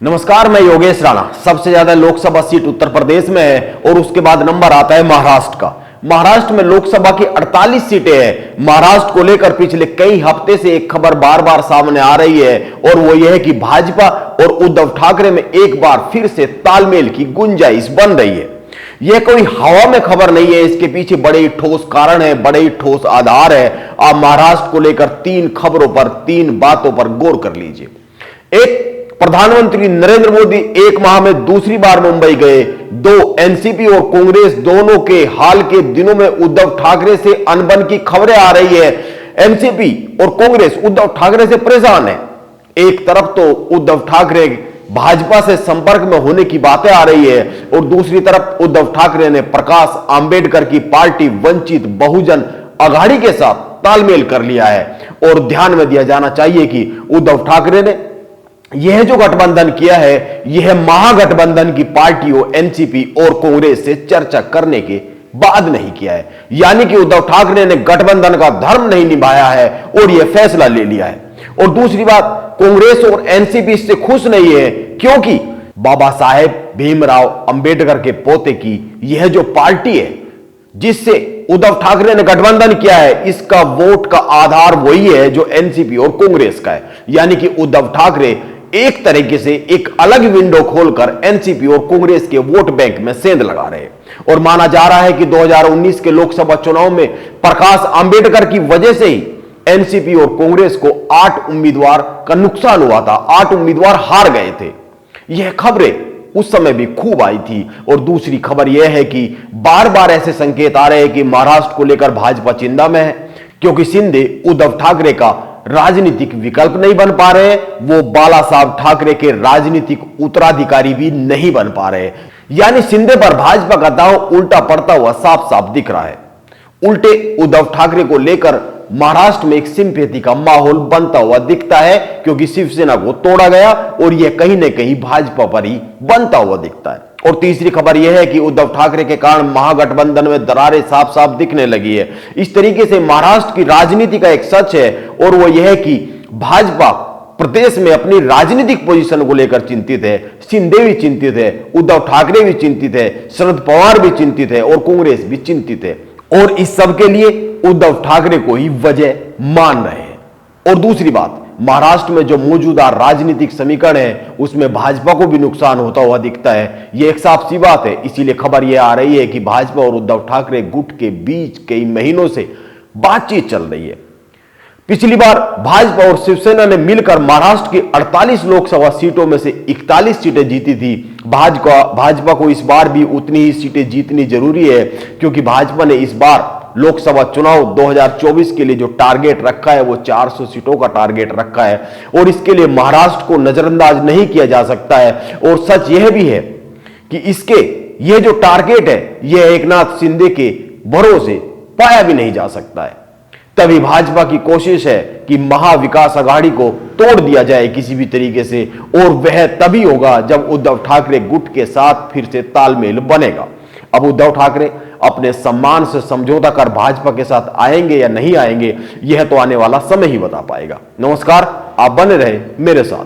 नमस्कार, मैं योगेश राणा। सबसे ज्यादा लोकसभा सीट उत्तर प्रदेश में है और उसके बाद नंबर आता है महाराष्ट्र का। महाराष्ट्र में लोकसभा की 48 सीटें हैं। महाराष्ट्र को लेकर पिछले कई हफ्ते से एक खबर बार बार सामने आ रही है और वो यह है कि भाजपा और उद्धव ठाकरे में एक बार फिर से तालमेल की गुंजाइश बन रही है। यह कोई हवा में खबर नहीं है, इसके पीछे बड़े ही ठोस कारण है, बड़े ही ठोस आधार है। आप महाराष्ट्र को लेकर 3 खबरों पर, 3 बातों पर गौर कर लीजिए। एक, प्रधानमंत्री नरेंद्र मोदी 1 माह में दूसरी बार मुंबई गए। 2, एनसीपी और कांग्रेस दोनों के हाल के दिनों में उद्धव ठाकरे से अनबन की खबरें आ रही है। एनसीपी और कांग्रेस उद्धव ठाकरे से परेशान है। एक तरफ तो उद्धव ठाकरे भाजपा से संपर्क में होने की बातें आ रही है और दूसरी तरफ उद्धव ठाकरे ने प्रकाश आंबेडकर की पार्टी वंचित बहुजन अघाड़ी के साथ तालमेल कर लिया है। और ध्यान में दिया जाना चाहिए कि उद्धव ठाकरे ने यह जो गठबंधन किया है, यह महागठबंधन की पार्टियों एनसीपी और कांग्रेस से चर्चा करने के बाद नहीं किया है। यानी कि उद्धव ठाकरे ने गठबंधन का धर्म नहीं निभाया है और यह फैसला ले लिया है। और दूसरी बात, कांग्रेस और एनसीपी इससे खुश नहीं है क्योंकि बाबा साहेब भीमराव अंबेडकर के पोते की यह जो पार्टी है जिससे उद्धव ठाकरे ने गठबंधन किया है, इसका वोट का आधार वही है जो एनसीपी और कांग्रेस का है। यानी कि उद्धव ठाकरे एक तरीके से एक अलग विंडो खोलकर एनसीपी और कांग्रेस के वोट बैंक में सेंध लगा रहे हैं। और माना जा रहा है कि 2019 के लोकसभा चुनाव में प्रकाश आंबेडकर की वजह से ही एनसीपी और कांग्रेस को 8 उम्मीदवार का नुकसान हुआ था, 8 उम्मीदवार हार गए थे। यह खबरें उस समय भी खूब आई थी। और दूसरी खबर यह है कि बार बार ऐसे संकेत आ रहे हैं कि महाराष्ट्र को लेकर भाजपा चिंता में है क्योंकि शिंदे उद्धव ठाकरे का राजनीतिक विकल्प नहीं बन पा रहे, वो बाला साहब ठाकरे के राजनीतिक उत्तराधिकारी भी नहीं बन पा रहे। यानी शिंदे पर भाजपा का दांव उल्टा पड़ता हुआ साफ साफ दिख रहा है। उल्टे उद्धव ठाकरे को लेकर महाराष्ट्र में एक सिंपैथी का माहौल बनता हुआ दिखता है क्योंकि शिवसेना को तोड़ा गया और यह कहीं ना कहीं भाजपा पर ही बनता हुआ दिखता है। और तीसरी खबर यह है कि उद्धव ठाकरे के कारण महागठबंधन में दरारें साफ साफ दिखने लगी है। इस तरीके से महाराष्ट्र की राजनीति का एक सच है और वो यह है कि भाजपा प्रदेश में अपनी राजनीतिक पोजीशन को लेकर चिंतित है। शिंदे भी चिंतित है, उद्धव ठाकरे भी चिंतित है, शरद पवार भी चिंतित है और कांग्रेस भी चिंतित है। और इस सब के लिए उद्धव ठाकरे को ही वजह मान रहे हैं। और दूसरी बात, महाराष्ट्र में जो मौजूदा राजनीतिक समीकरण है उसमें भाजपा को भी नुकसान होता हुआ दिखता है। यह एक साफ सी बात है। इसीलिए खबर यह आ रही है कि भाजपा और उद्धव ठाकरे गुट के बीच कई महीनों से बातचीत चल रही है। पिछली बार भाजपा और शिवसेना ने मिलकर महाराष्ट्र की 48 लोकसभा सीटों में से 41 सीटें जीती थी। भाजपा को इस बार भी उतनी ही सीटें जीतनी जरूरी है क्योंकि भाजपा ने इस बार लोकसभा चुनाव 2024 के लिए जो टारगेट रखा है वो 400 सीटों का टारगेट रखा है और इसके लिए महाराष्ट्र को नजरअंदाज नहीं किया जा सकता है। और सच यह भी है कि इसके यह जो टारगेट है यह एकनाथ शिंदे के भरोसे पाया भी नहीं जा सकता है। तभी भाजपा की कोशिश है कि महाविकास अघाड़ी को तोड़ दिया जाए किसी भी तरीके से और वह तभी होगा जब उद्धव ठाकरे गुट के साथ फिर से तालमेल बनेगा। अब उद्धव ठाकरे अपने सम्मान से समझौता कर भाजपा के साथ आएंगे या नहीं आएंगे, यह तो आने वाला समय ही बता पाएगा। नमस्कार, आप बने रहे मेरे साथ।